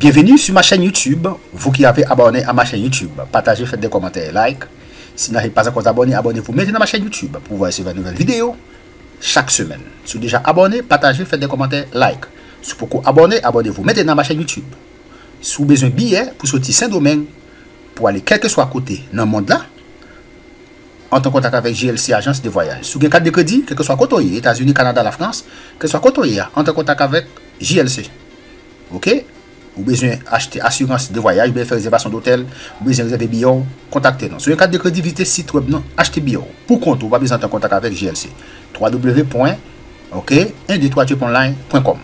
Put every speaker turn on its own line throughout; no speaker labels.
Bienvenue sur ma chaîne YouTube. Vous qui avez abonné à ma chaîne YouTube, partagez, faites des commentaires, like. Si vous n'avez pas encore abonné, abonnez-vous maintenant à ma chaîne YouTube pour voir recevoir de nouvelles vidéos chaque semaine. Si vous êtes déjà abonné, partagez, faites des commentaires, like. Si vous êtes abonné, abonnez-vous maintenant à ma chaîne YouTube. Si vous avez besoin de billets pour sortir Saint-Domingue, pour aller quel que soit côté dans le monde là, entre en contact avec JLC Agence de Voyage. Si vous avez une carte de crédit, quel que soit côté, États-Unis, Canada, la France, quel que soit côté, entre en contact avec JLC. Ok? Vous avez besoin d'acheter assurance de voyage, vous besoin faire réservation d'hôtel, vous besoin de réserver billet, contactez-nous. Sur une carte de crédit, visitez site web, achetez billet. Pour compte, vous avez besoin d'entrer en contact avec JLC. www.123online.com.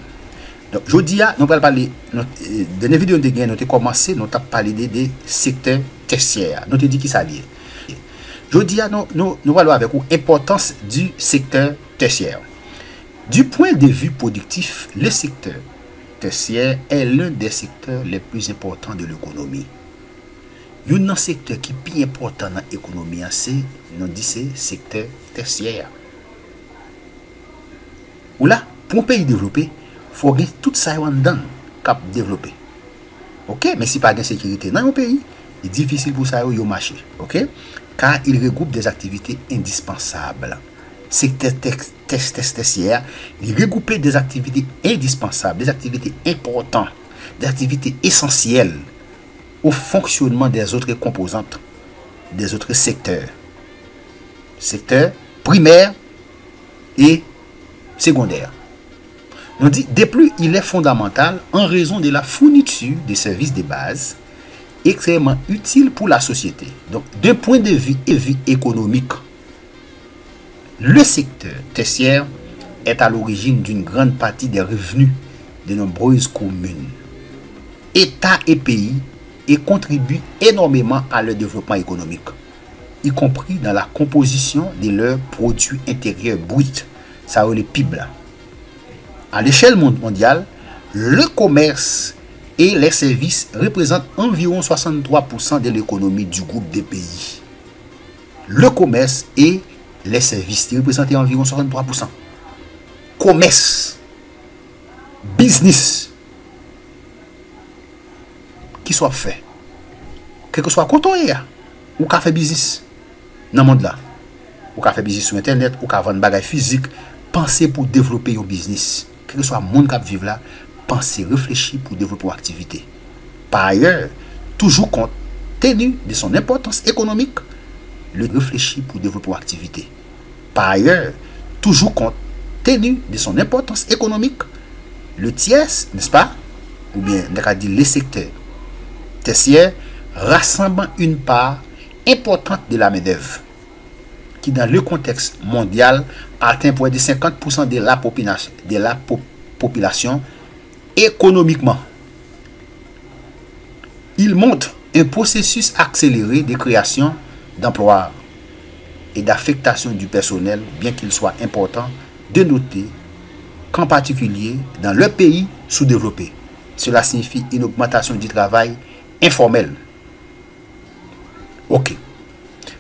Donc, je dis, nous allons parler, dans les vidéos de gain, nous avons commencé, nous avons parlé des secteurs tertiaires. Nous avons dit qui ça lié. Je dis, nous allons avec l'importance du secteur tertiaire. Du point de vue productif, le secteur tertiaire est l'un des secteurs les plus importants de l'économie. Il y a un secteur qui est plus important dans l'économie, c'est le secteur tertiaire. Ou là, pour un pays développé, il faut que tout ça soit développé. Ok, mais si pas de sécurité dans un pays, il est difficile pour ça de marcher. Ok, car il regroupe des activités indispensables. Secteur tertiaire, il regroupe des activités indispensables, des activités importantes, des activités essentielles au fonctionnement des autres composantes, des autres secteurs. Secteurs primaires et secondaires. On dit, de plus, il est fondamental en raison de la fourniture des services de base extrêmement utiles pour la société. Donc, d'un point de vue économique, le secteur tertiaire est à l'origine d'une grande partie des revenus de nombreuses communes, États et pays, et contribue énormément à leur développement économique, y compris dans la composition de leurs produits intérieurs bruts, ça veut les PIB là. À l'échelle mondiale, le commerce et les services représentent environ 63% de l'économie du groupe des pays. Le commerce et les services représentent environ 63%. Commerce, business, qui soit fait, quel que soit côté, ou qu'a fait business dans le monde là, ou qu'a fait business sur internet, ou qu'a vendre bagage physique, pensez pour développer un business. Quel que soit le monde qui vit là, pensez, réfléchissez pour développer une activité. Par ailleurs, toujours compte tenu de son importance économique, le réfléchir pour développer une activité. Par ailleurs, toujours compte tenu de son importance économique, le tiers, n'est-ce pas, ou bien on a dit les secteurs tertiaires, rassemblent une part importante de la main-d'œuvre, qui dans le contexte mondial atteint près de 50% de la population économiquement. Il montre un processus accéléré de création d'emplois et d'affectation du personnel, bien qu'il soit important de noter qu'en particulier dans le pays sous-développé, cela signifie une augmentation du travail informel. Ok.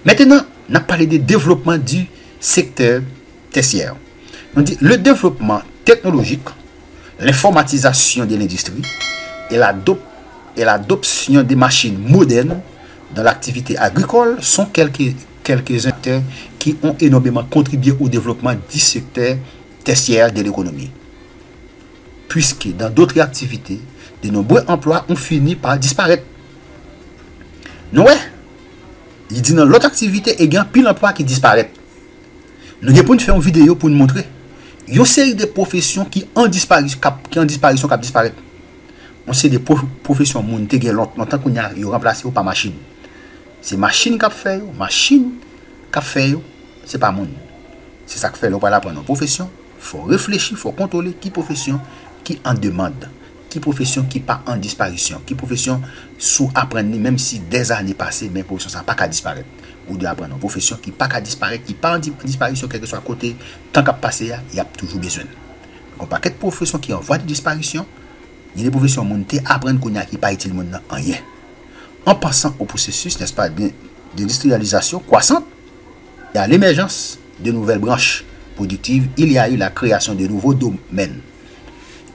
Maintenant, on a parlé du développement du secteur tertiaire. On dit le développement technologique, l'informatisation de l'industrie et l'adoption des machines modernes dans l'activité agricole sont quelques acteurs qui ont énormément contribué au développement du secteur tertiaire de l'économie. Puisque dans d'autres activités, de nombreux emplois ont fini par disparaître. Non, ouais. Il dit dans l'autre activité, il y a pile d'emplois qui disparaissent. Nous avons faire une vidéo pour nous montrer. Il y a une série de professions qui en disparition, qui disparaissent. On sait des professions qui ont longtemps qu'on a remplacé par machine. C'est machine qui fait, c'est pas monde. C'est ça que fait, on va apprendre nos professions. Il faut réfléchir, il faut contrôler qui profession qui en demande, qui profession qui pas en disparition, qui profession sous apprendre même si des années passées, mais profession ça pas qu'à disparaître. Ou de apprendre une profession qui pas qu'à disparaître, qui pas en disparition, quel que soit côté, tant qu'à passer, il y a toujours besoin. Donc, pas de profession qui en voie de disparition, il y a des professions montées apprendre qu'on a qui pas utile maintenant rien. En passant au processus, n'est-ce pas, d'industrialisation croissante, et à l'émergence de nouvelles branches productives, il y a eu la création de nouveaux domaines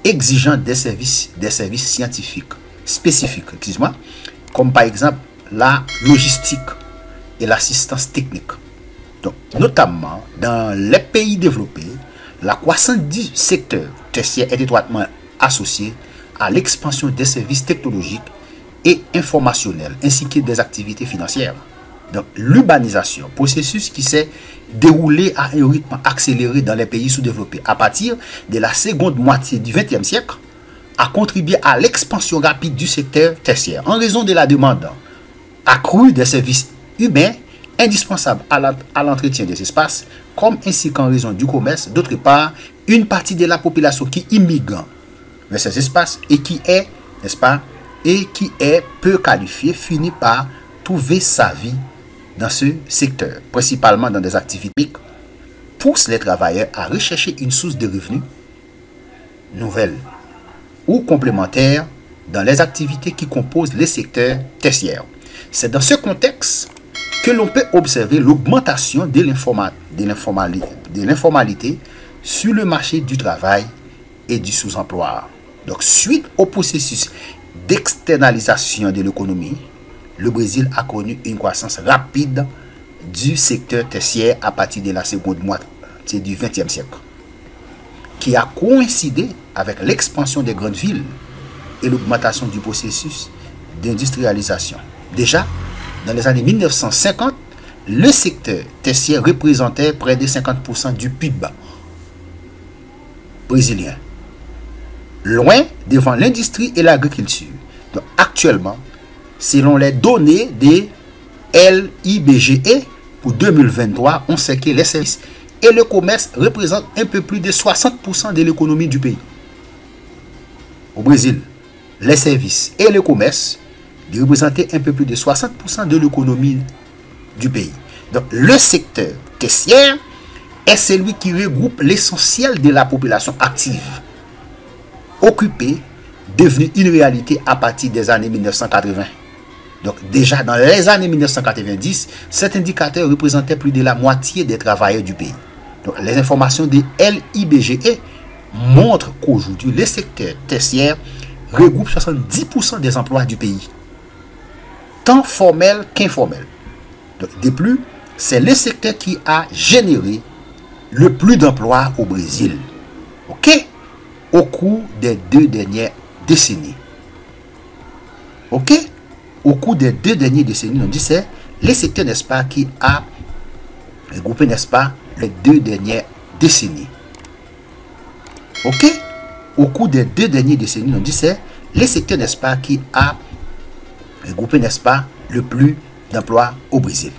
exigeant des services scientifiques, spécifiques, excuse-moi, comme par exemple la logistique et l'assistance technique. Donc, notamment dans les pays développés, la croissance du secteur tertiaire est étroitement associée à l'expansion des services technologiques et informationnels, ainsi que des activités financières. Donc, l'urbanisation, processus qui s'est déroulé à un rythme accéléré dans les pays sous-développés à partir de la seconde moitié du XXe siècle, a contribué à l'expansion rapide du secteur tertiaire en raison de la demande accrue des services humains indispensables à l'entretien des espaces, comme ainsi qu'en raison du commerce. D'autre part, une partie de la population qui immigre vers ces espaces et qui est, n'est-ce pas, et qui est peu qualifiée, finit par trouver sa vie dans ce secteur, principalement dans des activités, pousse les travailleurs à rechercher une source de revenus nouvelle ou complémentaire dans les activités qui composent les secteurs tertiaires. C'est dans ce contexte que l'on peut observer l'augmentation de l'informalité sur le marché du travail et du sous-emploi. Donc, suite au processus d'externalisation de l'économie, le Brésil a connu une croissance rapide du secteur tertiaire à partir de la seconde moitié du XXe siècle, qui a coïncidé avec l'expansion des grandes villes et l'augmentation du processus d'industrialisation. Déjà, dans les années 1950, le secteur tertiaire représentait près de 50% du PIB brésilien, loin devant l'industrie et l'agriculture. Donc, actuellement, selon les données de l'IBGE pour 2023, on sait que les services et le commerce représentent un peu plus de 60% de l'économie du pays. Au Brésil, les services et le commerce représentaient un peu plus de 60% de l'économie du pays. Donc, le secteur tertiaire est celui qui regroupe l'essentiel de la population active, occupée, devenue une réalité à partir des années 1980. Donc, déjà dans les années 1990, cet indicateur représentait plus de la moitié des travailleurs du pays. Donc, les informations de l'IBGE montrent qu'aujourd'hui, le secteur tertiaire regroupe 70% des emplois du pays, tant formels qu'informels. De plus, c'est le secteur qui a généré le plus d'emplois au Brésil, ok, au cours des 2 dernières décennies. Ok, au cours des 2 dernières décennies, on dit c'est le secteur, n'est-ce pas, qui a regroupé, n'est-ce pas, les 2 dernières décennies. Ok, au cours des 2 dernières décennies, on dit c'est le secteur, n'est-ce pas, qui a regroupé, n'est-ce pas, le plus d'emplois au Brésil.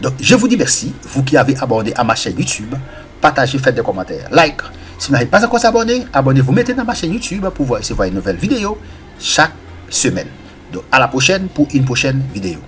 Donc, je vous dis merci, vous qui avez abonné à ma chaîne YouTube, partagez, faites des commentaires, like. Si vous n'avez pas encore s'abonner, abonnez-vous, mettez dans ma chaîne YouTube pour recevoir une nouvelle vidéo chaque semaine. Donc, à la prochaine pour une prochaine vidéo.